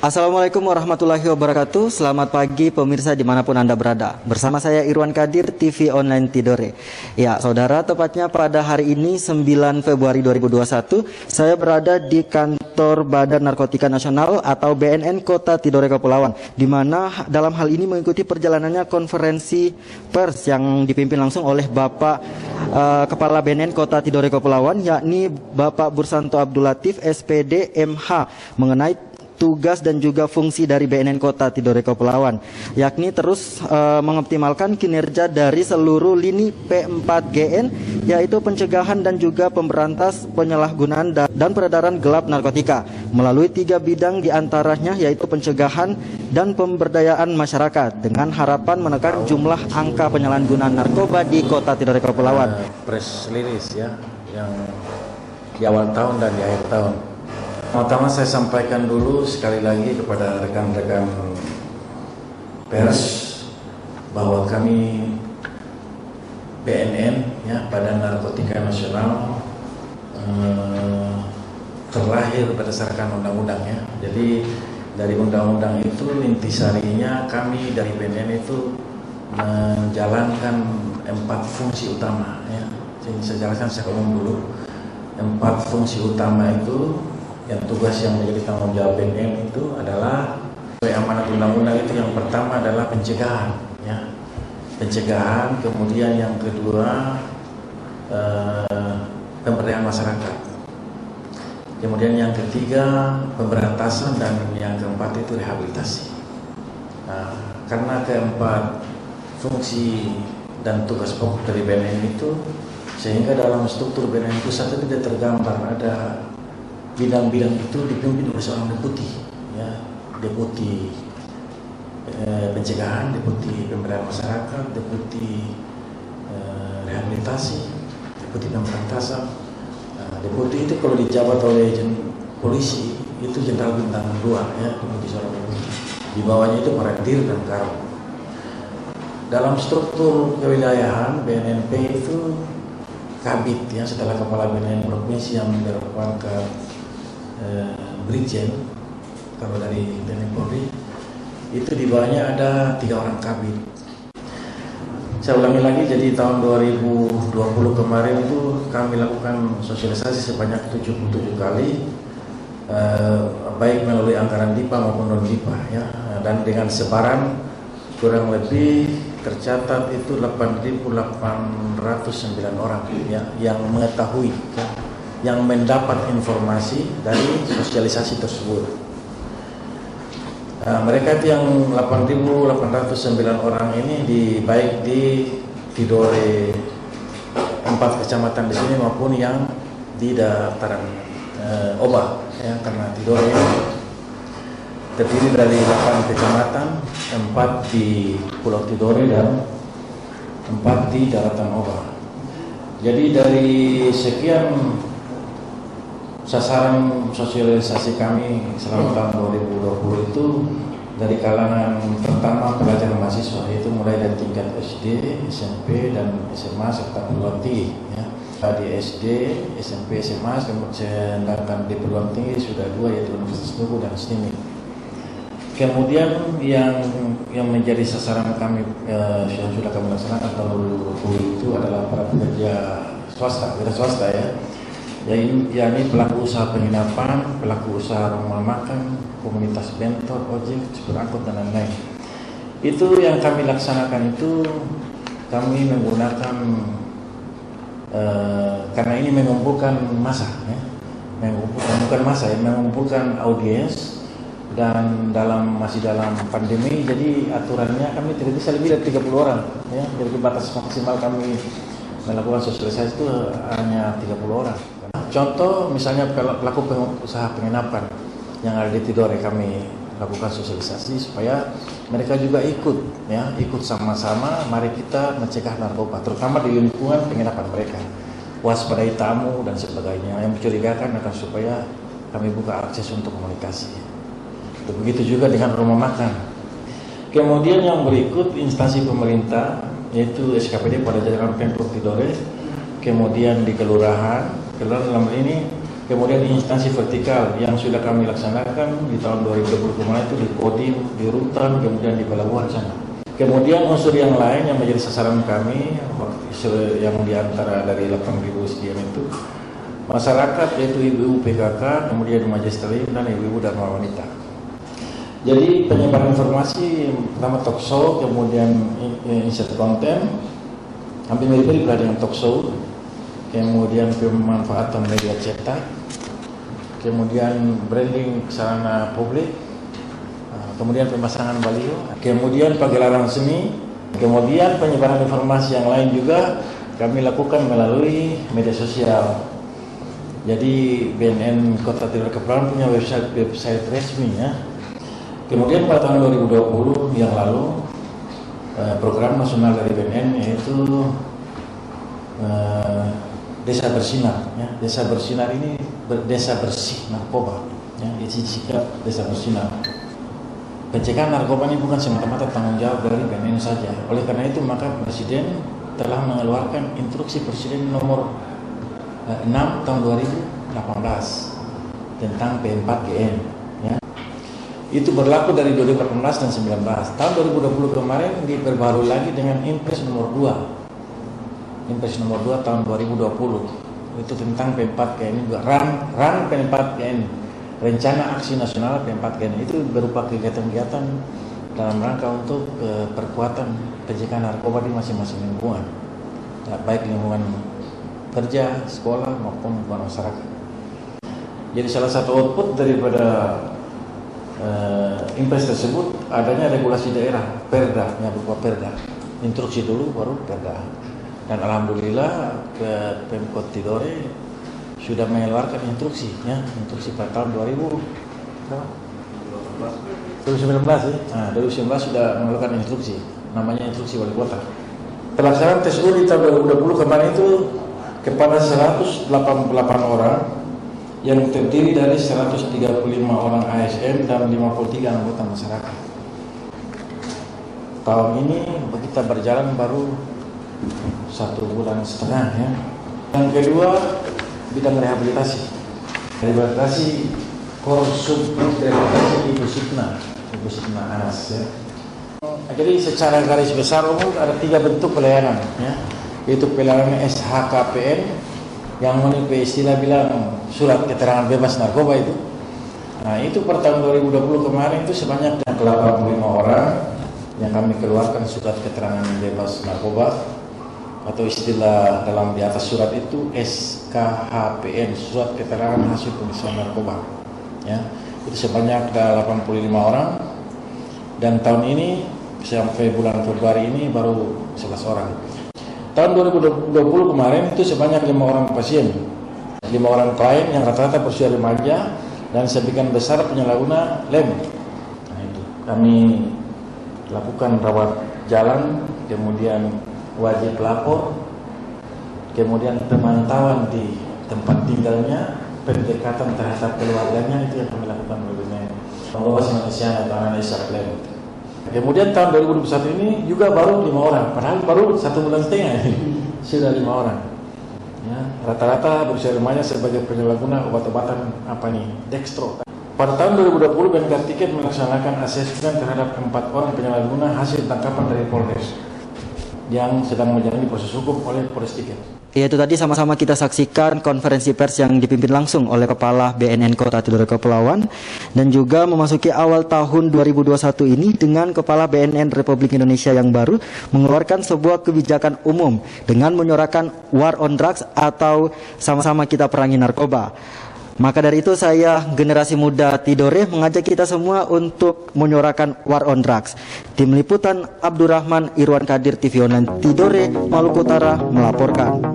Assalamualaikum warahmatullahi wabarakatuh. Selamat pagi pemirsa dimanapun Anda berada. Bersama saya Irwan Kadir, TV Online Tidore. Ya saudara, tepatnya pada hari ini 9 Februari 2021, saya berada di kantor Badan Narkotika Nasional atau BNN Kota Tidore Kepulauan, di mana dalam hal ini mengikuti perjalanannya konferensi pers yang dipimpin langsung oleh Bapak Kepala BNN Kota Tidore Kepulauan, yakni Bapak Bursanto Abdul Latif, SPD, MH, mengenai tugas dan juga fungsi dari BNN Kota Tidore Kepulauan, yakni terus mengoptimalkan kinerja dari seluruh lini P4GN, yaitu pencegahan dan juga pemberantas penyalahgunaan dan peredaran gelap narkotika melalui 3 bidang diantaranya, yaitu pencegahan dan pemberdayaan masyarakat dengan harapan menekan jumlah angka penyalahgunaan narkoba di Kota Tidore Kepulauan. Press release ya, yang di awal tahun dan di akhir tahun. Pertama saya sampaikan dulu sekali lagi kepada rekan-rekan pers bahwa kami BNN ya, Badan Narkotika Nasional, terlahir berdasarkan undang-undang ya. Jadi dari undang-undang itu intisarinya kami dari BNN itu menjalankan 4 fungsi utama ya. Jadi saya jelaskan secara umum dulu. 4 fungsi utama itu, yang tugas yang menjadi tanggung jawab BNN itu adalah amanat undang-undang itu. Yang pertama adalah pencegahan ya. Pencegahan, kemudian yang kedua pemberdayaan masyarakat, kemudian yang ketiga pemberantasan, dan yang keempat itu rehabilitasi. Nah, karena keempat fungsi dan tugas pokok dari BNN itu, sehingga dalam struktur BNN pusat itu tidak tergambar ada bidang-bidang itu dipimpin oleh seorang deputi ya, deputi pencegahan, deputi pemberdayaan masyarakat, deputi rehabilitasi, deputi pemberantasan. Deputi itu kalau dijabat oleh polisi itu jenderal bintang 2 ya, deputi seorang deputi. Di bawahnya itu para dir dan karo. Dalam struktur kewilayahan BNNP itu kabit ya, setelah kepala BNN provinsi yang merupakan Brigjen, kalau dari TNI Polri itu di bawahnya ada 3 orang kabit. Saya ulangi lagi, jadi tahun 2020 kemarin itu kami lakukan sosialisasi sebanyak 77 kali, baik melalui anggaran DIPA maupun non DIPA ya, dan dengan sebaran kurang lebih tercatat itu 8.809 orang ya, yang mengetahui ya, yang mendapat informasi dari sosialisasi tersebut. Mereka itu yang 8.809 orang ini baik di Tidore 4 kecamatan di sini maupun yang di dataran Oba ya, karena Tidore ini terdiri dari 8 kecamatan, 4 di Pulau Tidore dan 4 di daratan Oba. Jadi dari sekian sasaran sosialisasi kami selama tahun 2020 itu, dari kalangan pertama pelajar mahasiswa, yaitu mulai dari tingkat SD, SMP, dan SMA serta perguruan tinggi ya. Di SD, SMP, SMA, sedangkan di perguruan tinggi sudah 2, yaitu Universitas Tugu dan STIMI. Kemudian yang menjadi sasaran kami yang sudah kami laksanakan tahun 2020 itu adalah para pekerja swasta ya, yakni pelaku usaha penginapan, pelaku usaha rumah makan, komunitas bentor, ojek, supir angkut, dan lain-lain. Itu yang kami laksanakan itu, kami menggunakan karena ini mengumpulkan massa ya, mengumpulkan audiens, dan masih dalam pandemi, jadi aturannya kami tidak bisa lebih dari 30 orang ya. Jadi batas maksimal kami melakukan sosialisasi itu hanya 30 orang. Contoh misalnya pelaku usaha penginapan yang ada di Tidore, kami lakukan sosialisasi supaya mereka juga ikut sama-sama, mari kita mencegah narkoba, terutama di lingkungan penginapan mereka, waspadai tamu dan sebagainya yang mencurigakan, akan supaya kami buka akses untuk komunikasi. Begitu juga dengan rumah makan. Kemudian yang berikut instansi pemerintah, yaitu SKPD pada jajaran Pemprov Tidore, kemudian di kelurahan dalam ini Kemudian instansi vertikal yang sudah kami laksanakan di tahun 2020 kemarin itu di Kodim, di Rutan, kemudian di Pelabuhan sana. Kemudian unsur yang lain yang menjadi sasaran kami yang diantara dari 8.000 SDM itu masyarakat, yaitu ibu-ibu PKK, kemudian majelis taklim dan ibu-ibu dan wanita. Jadi penyebaran informasi pertama talk show, kemudian insert konten, hampir mirip-mirip dengan talk show, kemudian pemanfaatan media cetak, kemudian branding sarana publik, kemudian pemasangan baliho, kemudian pagelaran seni, kemudian penyebaran informasi yang lain juga kami lakukan melalui media sosial. Jadi BNN Kota Tidore Kepulauan punya website resmi ya. Kemudian pada tahun 2020 yang lalu program nasional dari BNN yaitu Desa Bersinar ya. Desa Bersinar ini desa bersih narkoba ya, isi sikap Desa Bersinar. Pencegahan narkoba ini bukan semata-mata tanggung jawab dari BNN saja. Oleh karena itu maka Presiden telah mengeluarkan instruksi Presiden nomor 6 tahun 2018 tentang P4GN ya. Itu berlaku dari 2018 dan 19. Tahun 2020 kemarin diperbarui lagi dengan Impres nomor 2. Impres nomor 2 tahun 2020. Itu tentang P4GN juga. RAN P4GN, Rencana Aksi Nasional P4GN, itu berupa kegiatan-kegiatan dalam rangka untuk perkuatan pencegahan narkoba di masing-masing lingkungan. Ya, baik lingkungan kerja, sekolah maupun lingkungan masyarakat. Jadi salah satu output daripada Impres tersebut adanya regulasi daerah, Perda, yang berupa Perda. Instruksi dulu baru Perda. Dan alhamdulillah ke Pemkot Tidore sudah mengeluarkan instruksi ya, instruksi pada tahun 2019 ya. Nah, 2019 sudah mengeluarkan instruksi, namanya instruksi wali kota. Pelaksanaan tes urin di tahun 2020 kemarin itu kepada 188 orang yang terdiri dari 135 orang ASN dan 53 anggota masyarakat. Tahun ini kita berjalan baru 1,5 bulan ya. Yang kedua, bidang rehabilitasi. Rehabilitasi Korsub rehabilitasi Ibu Sukna Anas ya. Jadi secara garis besar umum ada 3 bentuk pelayanan ya. Yaitu pelayanan SHKPN yang memiliki istilah bilang surat keterangan bebas narkoba itu. Nah itu per tahun 2020 kemarin itu sebanyak 85 orang yang kami keluarkan surat keterangan bebas narkoba, atau istilah dalam di atas surat itu SKHPN, surat keterangan hasil pemeriksaan narkoba ya. Itu sebanyak 85 orang, dan tahun ini sampai bulan Februari ini baru 11 orang. Tahun 2020 kemarin itu sebanyak 5 orang pasien, 5 orang klien yang rata-rata berusia remaja dan sebagian besar penyalahguna lem. Nah itu kami lakukan rawat jalan, kemudian wajib lapor, kemudian pemantauan di tempat tinggalnya, pendekatan terhadap keluarganya, itu yang kami lakukan oleh pengobat manusia atau analisa lem. Kemudian tahun 2021 ini juga baru 5 orang, padahal baru 1,5 bulan sudah 5 orang. Ya, rata-rata berusia remaja sebagai penyalahguna obat-obatan dextro. Pada tahun 2020 BNK Tiket melaksanakan asesmen terhadap 4 orang penyalahguna hasil tangkapan dari Polres yang sedang menjalani proses hukum oleh Polres Tiket. Ya, itu tadi sama-sama kita saksikan konferensi pers yang dipimpin langsung oleh Kepala BNN Kota Tidore Kepulauan, dan juga memasuki awal tahun 2021 ini dengan Kepala BNN Republik Indonesia yang baru mengeluarkan sebuah kebijakan umum dengan menyorakan war on drugs atau sama-sama kita perangi narkoba. Maka dari itu saya, generasi muda Tidore, mengajak kita semua untuk menyorakan war on drugs. Tim Liputan Abdurrahman Irwan Kadir, TV Online Tidore, Maluku Utara melaporkan.